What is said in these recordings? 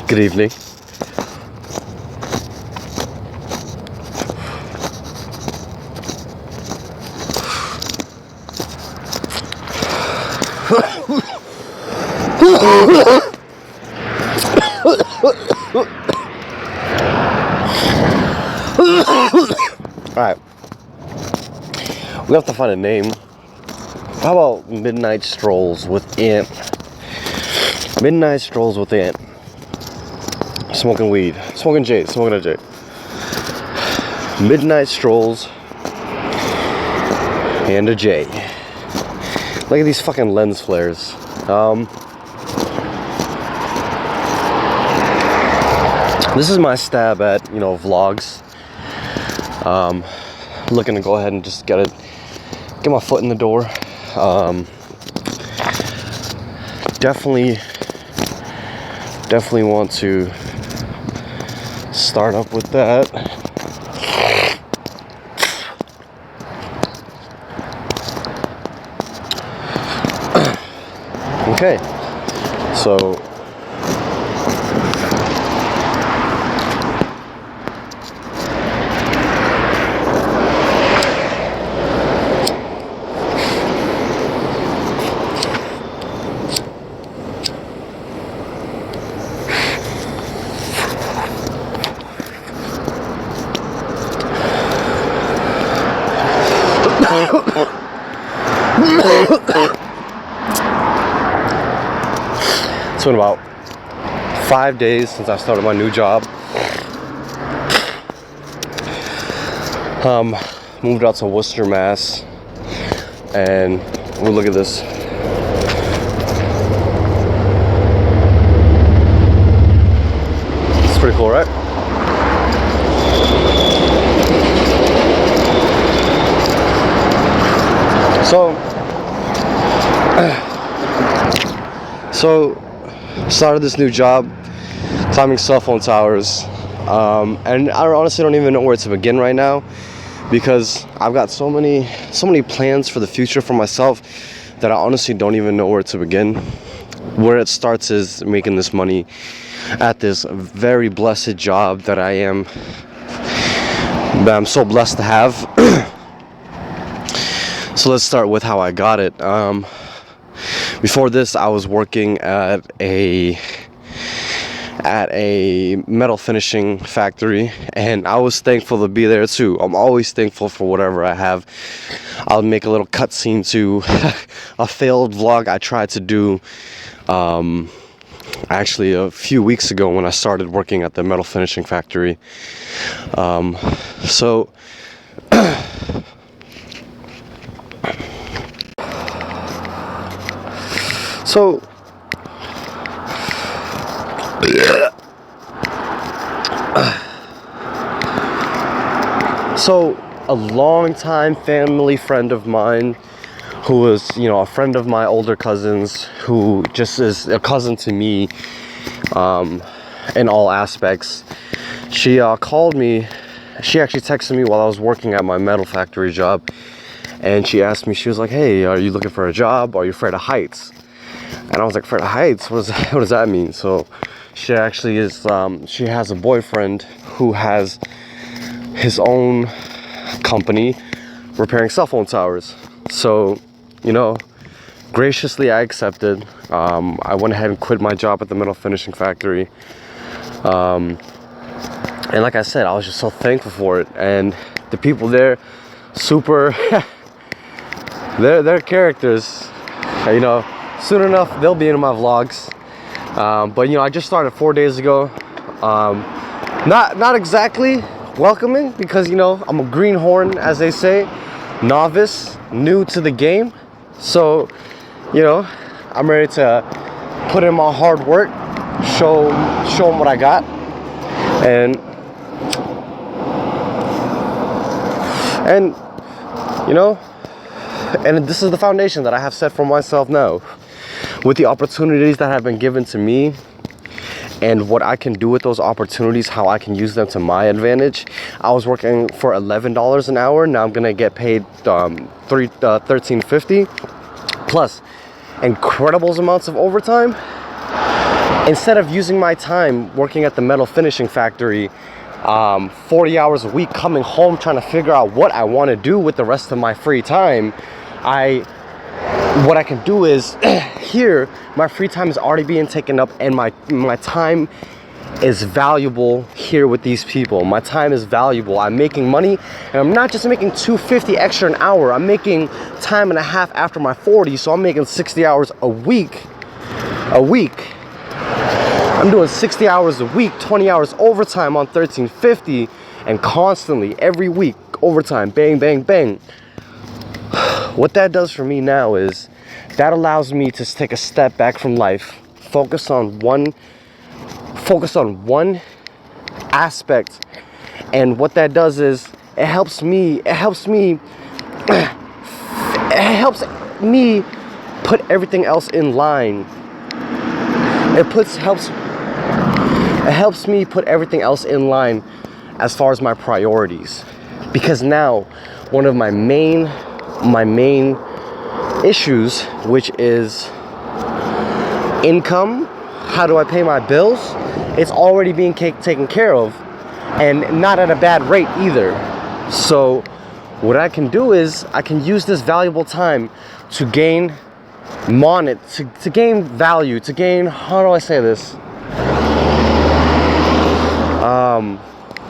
Good evening. Alright. We have to find a name. How about Midnight Strolls with Ant? Midnight Strolls with Ant. Smoking weed. Smoking a J. Midnight Strolls and a J. Look at these fucking lens flares. This is my stab at, vlogs. Looking to go ahead and just get my foot in the door. Definitely want to start up with that. Okay, so it's been about 5 days since I started my new job. Moved out to Worcester, Mass. And we'll look at this. It's pretty cool, right? So started this new job, climbing cell phone towers, and I honestly don't even know where to begin right now, because I've got so many plans for the future for myself that I honestly don't even know where to begin. Where it starts is making this money at this very blessed job that I'm so blessed to have. So let's start with how I got it. Before this, I was working at a metal finishing factory, and I was thankful to be there too. I'm always thankful for whatever I have. I'll make a little cutscene to a failed vlog I tried to do actually a few weeks ago when I started working at the metal finishing factory. So a longtime family friend of mine, who was, a friend of my older cousins, who just is a cousin to me in all aspects. She called me. She actually texted me while I was working at my metal factory job, and she asked me, she was like, "Hey, are you looking for a job? Are you afraid of heights?" And I was like, "Afraid of heights? What does that mean?" So she actually is, she has a boyfriend who has his own company repairing cell phone towers. So, graciously I accepted. I went ahead and quit my job at the metal finishing factory. And like I said, I was just so thankful for it. And the people there, super, they're characters. Soon enough, they'll be in my vlogs. But I just started 4 days ago. Not exactly welcoming, because I'm a greenhorn, as they say, novice, new to the game. So I'm ready to put in my hard work, show them what I got, and this is the foundation that I have set for myself now, with the opportunities that have been given to me, and what I can do with those opportunities, how I can use them to my advantage. I was working for $11 an hour. Now I'm gonna get paid $13.50 plus incredible amounts of overtime. Instead of using my time working at the metal finishing factory 40 hours a week, coming home trying to figure out what I want to do with the rest of my free time, what I can do is here my free time is already being taken up, and my time is valuable here with these people. My time is valuable. I'm making money, and I'm not just making $250 extra an hour. I'm making time and a half after my 40, so I'm making 60 hours a week. I'm doing 60 hours a week, 20 hours overtime on $13.50, and constantly every week overtime, bang, bang, bang. What that does for me now is that allows me to take a step back from life, focus on one aspect, and what that does is it helps me put everything else in line. It helps me put everything else in line as far as my priorities, because now one of my main issues, which is income, how do I pay my bills, it's already being taken care of, and not at a bad rate either. So what I can do is I can use this valuable time to gain to gain value, to gain, how do I say this,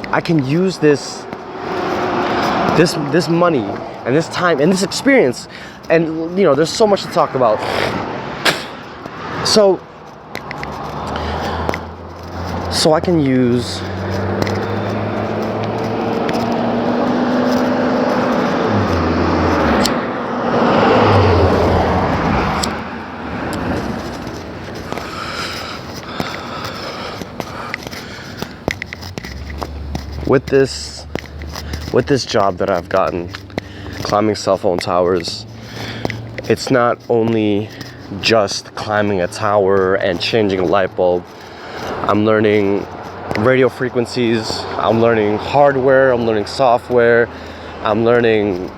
I can use this money and this time and this experience, and you know, there's so much to talk about. So I can use with this job that I've gotten, climbing cell phone towers. It's not only just climbing a tower and changing a light bulb. I'm learning radio frequencies, I'm learning hardware, I'm learning software, I'm learning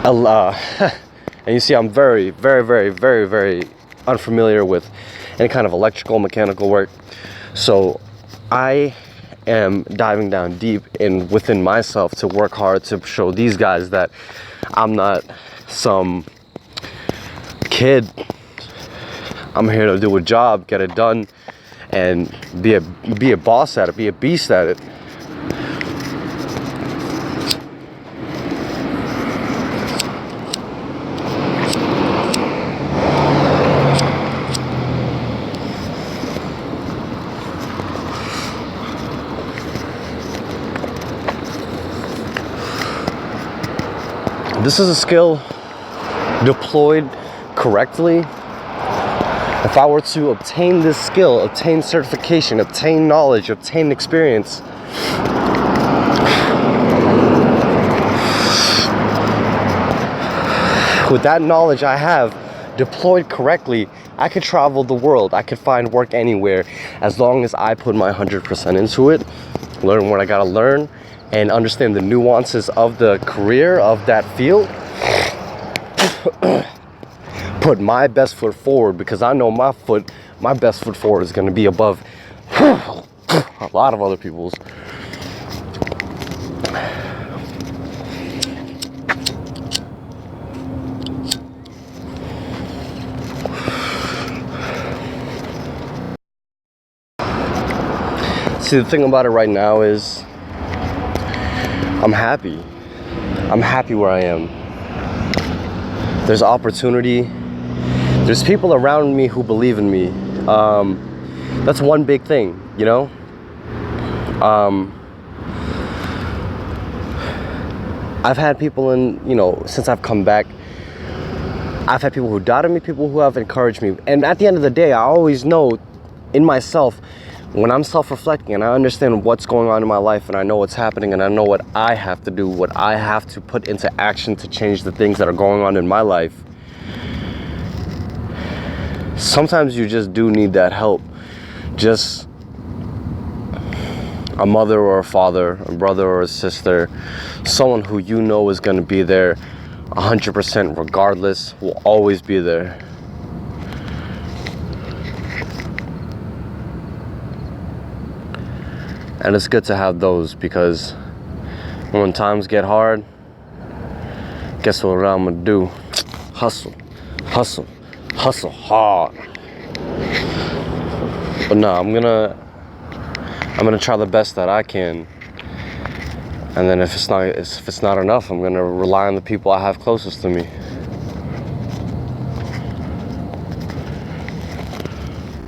a lot. And you see, I'm very, very, very, very, very unfamiliar with any kind of electrical, mechanical work. So I am diving down deep within myself to work hard to show these guys that I'm not some kid. I'm here to do a job, get it done, and be a boss at it, be a beast at it. This is a skill deployed correctly. If I were to obtain this skill, obtain certification, obtain knowledge, obtain experience, with that knowledge I have deployed correctly, I could travel the world. I could find work anywhere, as long as I put my 100% into it, learn what I gotta learn, and understand the nuances of the career of that field. Put my best foot forward, because I know my best foot forward is going to be above a lot of other people's. See, the thing about it right now is I'm happy. I'm happy where I am. There's opportunity. There's people around me who believe in me. That's one big thing, you know? I've had people since I've come back, I've had people who doubted me, people who have encouraged me. And at the end of the day, I always know in myself, when I'm self-reflecting and I understand what's going on in my life, and I know what's happening, and I know what I have to do, what I have to put into action to change the things that are going on in my life, sometimes you just do need that help. Just a mother or a father, a brother or a sister, someone who you know is going to be there 100% regardless, will always be there. And it's good to have those, because when times get hard, guess what I'm gonna do? Hustle, hustle, hustle hard. But no, I'm gonna try the best that I can. And then if it's not enough, I'm gonna rely on the people I have closest to me.